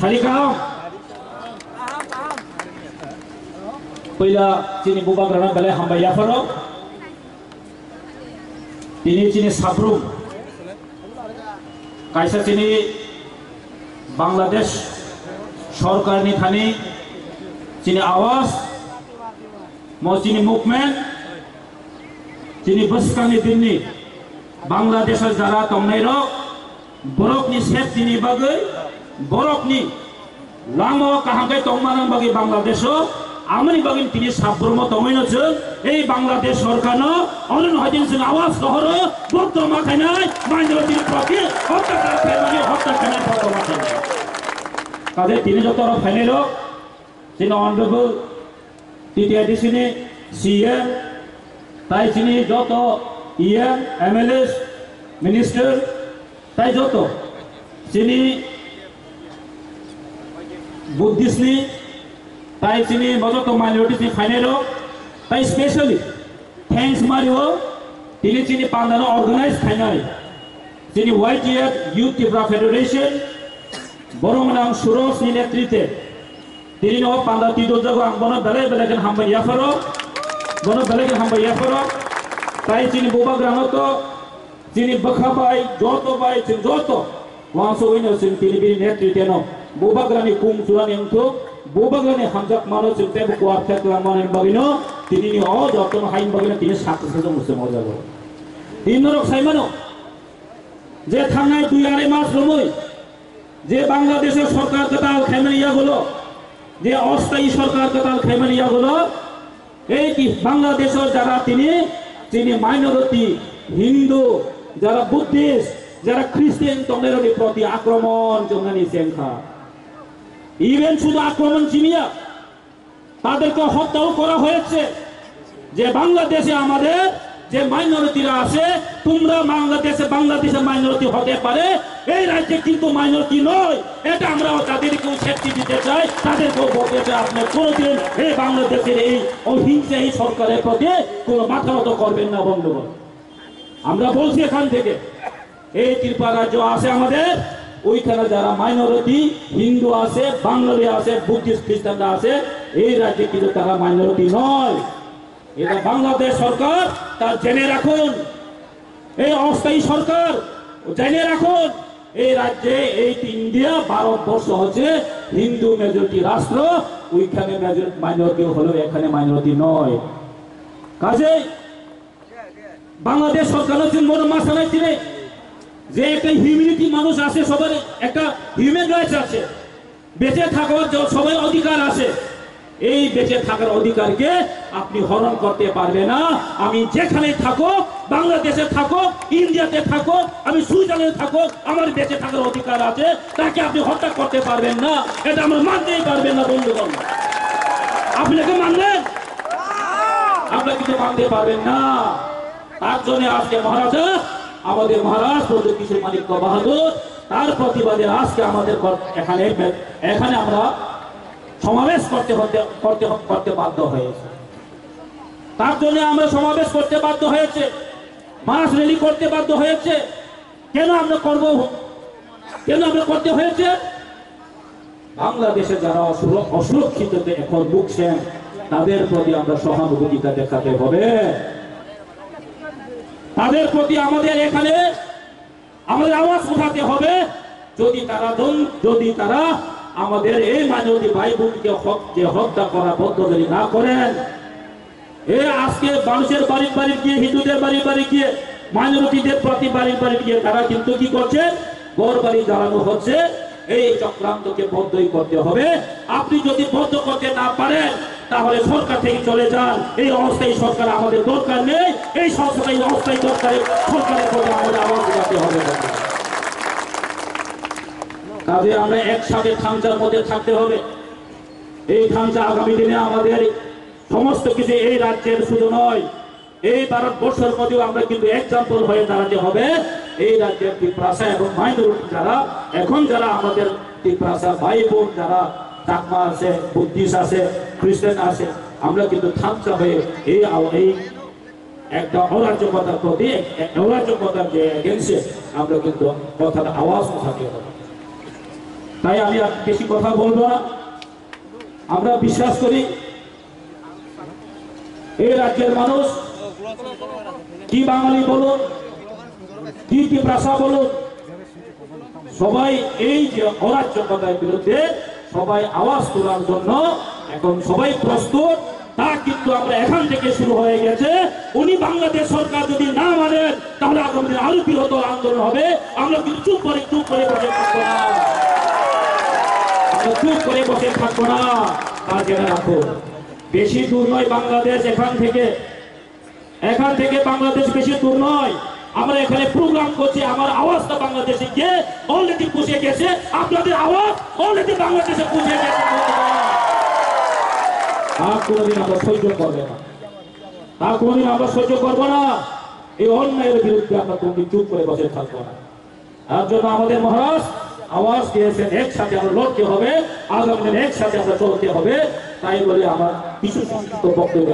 Salikam Pila sini bubak rana balai hamba yafaro ini sini sabrum kaisa sini Bangladesh সরকার ni thani sini awas mau sini movement sini baskani dinni Bangladesh jara tongnai ro borok ni set sini bagai borok ni lamo kahagai tongmanang bagi Bangladesh amani bagi tini sabrum tongmaino jeng ei Bangladesh সরকার no onun hadin sing awas kohoro botto mathai nai minority proti hotya kara family hotya kana botto mathai কাজে তিনি যত final তিনি honourable টিটিআইডি সিনি CM তাই তিনি যত EM MLS minister তাই যত তিনি বুদ্ধিস্টনি তাই তিনি যত মাইনরিটি ফাইনাল তাই স্পেশালি থ্যাঙ্কস মারিও তিনি পান্দানো অর্গানাইজ খাইনাই তিনি YTF youth Tripura federation Boromang Suros ni netrite, diri no panda tidur jago ang bono balai balagan hamba yafaro, bono balagan hamba yafaro, tai cini boba granoto, cini bakhabai, joto bai, cini joto, wangso ini cini tini biri netrite no, boba grani kum suran yang tu, boba grani hamjak mano cini tebu kuartet lamon yang bagino, tini ni oh joto no hain bagino tini sakit saja musim aja go. Inorok saya mano, je thangai 2 mas lomoi. যে বাংলাদেশের সরকার কাতাল খেমানিয়া হলো যে অস্থায়ী সরকার কাতাল খেমানিয়া হলো এই কি বাংলাদেশের যারা তিনি মাইনরিটি হিন্দু যারা বুদ্ধিস্ট যারা খ্রিস্টান তাদের প্রতি আক্রমণ জঙ্গনি সংখ্যা ইভেন শুধু আক্রমণ চিনিয়া তাদেরকে হত্যাও করা হয়েছে যে বাংলাদেশে আমাদের যে মাইনরিটিরা আছে তোমরা বাংলাদেশে মাইনরিটি হতে পারে এই রাজ্যে কিন্তু মাইনরিটি নয় এটা আমরা তাদেরকেও সেফটি দিতে চাই তাদেরকেও বলতে চাই আপনি কোনোদিন এই বাংলাদেশের এই অহিংসা এই সরকারের প্রতি কোনো মাথা নত করবেন না বন্ধুগণ আমরা বলছি এখান থেকে এই ত্রিপুরা রাজ্য আছে আমাদের ওইখানে যারা মাইনরিটি হিন্দু আছে বাঙালি আছে বুদ্ধিস্ট খ্রিস্টানরা আছে এই রাজ্যে কিন্তু তারা মাইনরিটি নয় এটা বাংলাদেশ সরকার তার জেনে রাখুন এই অস্থায়ী সরকার জেনে রাখুন এই রাজ্যে এই ইন্ডিয়া ভারতবর্ষ হচ্ছে হিন্দু মেজরিটি রাষ্ট্র ওইখানে মাইনরিটি হলো এখানে মাইনরিটি নয় কাজে বাংলাদেশ সরকার হচ্ছে মনোমাসানায় ছিল যে একটা হিউম্যানিটি মানুষ আছে সবার একটা হিউম্যান রাইটস আছে বেঁচে থাকার সবার অধিকার আছে এই বেঁচে থাকার অধিকারকে আপনি হরণ করতে পারবে না আমি যেখানে থাকো বাংলাদেশে থাকো ইন্ডিয়াতে থাকো আমি সুইজারল্যান্ডে থাকো আমার বেঁচে থাকার অধিকার আছে তাকে আপনি হত্যা করতে পারবেন না এটা আমরা মানতেই পারবেন না বন্ধুগণ আপনাকে মানবেন আপনারা কিছু মানতে পারবেন না তার জন্য আজকে মহারাজা আমাদের মহারাজ প্রদীপ কিশোর মানিক্য বাহাদুর তার প্রতিবাদে আজকে আমাদের এখানে আমরা সমাবেশ করতে বাধ্য হয়েছে তার জন্য আমরা সমাবেশ করতে বাধ্য হয়েছে মাস র্যালি করতে বাধ্য হয়েছে কেন আমরা করতে হয়েছে বাংলাদেশে যারা অসুরক্ষিত এখন ভুগছেন তাদের প্রতি আমরা সহানুভূতিটা দেখাতে হবে তাদের প্রতি আমাদের এখানে আমাদের আওয়াজ উঠাতে হবে যদি তারা আমাদের এই মাইনরিটি ভাই বোনকে হত্যা করা বদ্ধ না করেন আজকে মানুষের বাড়ি গিয়ে হিন্দুদের বাড়ি গিয়ে মাইনরিটিদের প্রতি বাড়ি গিয়ে তারা কিন্তু কি করছে ঘর বাড়ি জ্বালানো হচ্ছে এই চক্রান্তকে বন্ধই করতে হবে আপনি যদি বন্ধ করতে না পারেন তাহলে সরকার থেকে চলে যান এই অস্থায়ী সরকার আমাদের দরকার নেই এই অস্থায়ী সরকারের প্রতি আমাদের আওয়াজ উঠাতে হবে কাজে আমরা একসাথে খাঞ্চার মধ্যে থাকতে হবে এই খাঞ্চা আগামী দিনে আমাদের সমস্ত কিছু এই রাজ্যের শুধু নয় এই ভারতবর্ষের মধ্যেও আমরা কিন্তু এক্সাম্পল হয়ে দাঁড়াতে হবে এই রাজ্যের ত্রিপুরাসা এবং মাইনরিটি যারা আমাদের ত্রিপুরাসা ভাই বোন যারা চাকমা আছে বুদ্ধিস্ট আছে খ্রিস্টান আছে আমরা কিন্তু খাঞ্চা হয়ে এই একটা অরাজকতার প্রতি অরাজকতার যে এগেন্সে আমরা কিন্তু কথাটা আওয়াজ উঠাতে হবে তাই আমি আর বেশি কথা বলবো না। আমরা বিশ্বাস করি এই রাজ্যের মানুষ, কি বাঙালি বলুন, কি ভাষা বলুন, সবাই এই যে অরাজ্যতার বিরুদ্ধে সবাই আওয়াজ তোলার জন্য এখন সবাই প্রস্তুত। তা কিন্তু আমরা এখান থেকে শুরু হয়ে গেছে। উনি বাংলাদেশ সরকার যদি না মানেন তাহলে আগামী দিনে আরো বৃহত্তর আন্দোলন হবে। আমরা কিন্তু চুপ করে বসে থাকবো না, চুপ করে বসে থাকবো না। তা জেনে রাখো, বেশি দূর নয় বাংলাদেশ, এখান থেকে বাংলাদেশ বেশি দূর নয়। আমরা এখানে প্রোগ্রাম করছি, আমার আওয়াজটা বাংলাদেশে গিয়ে অলরেডি পৌঁছে গেছে, আপনাদের আওয়াজ অলরেডি বাংলাদেশে পৌঁছে গেছে। আর কোনোদিন আমরা সহ্য করবো না, তা কোনোদিন আমরা সহ্য করবো না। এই অন্যায়ের বিরুদ্ধে আমরা কোনোদিন চুপ করে বসে থাকবো না। তার জন্য আমাদের মহারাজ আওয়াজ দিয়েছেন, একসাথে আমরা লড়তে হবে, আগামী দিনে একসাথে আমরা চলতে হবে। তাই বলে আমার কিছু বক্তব্য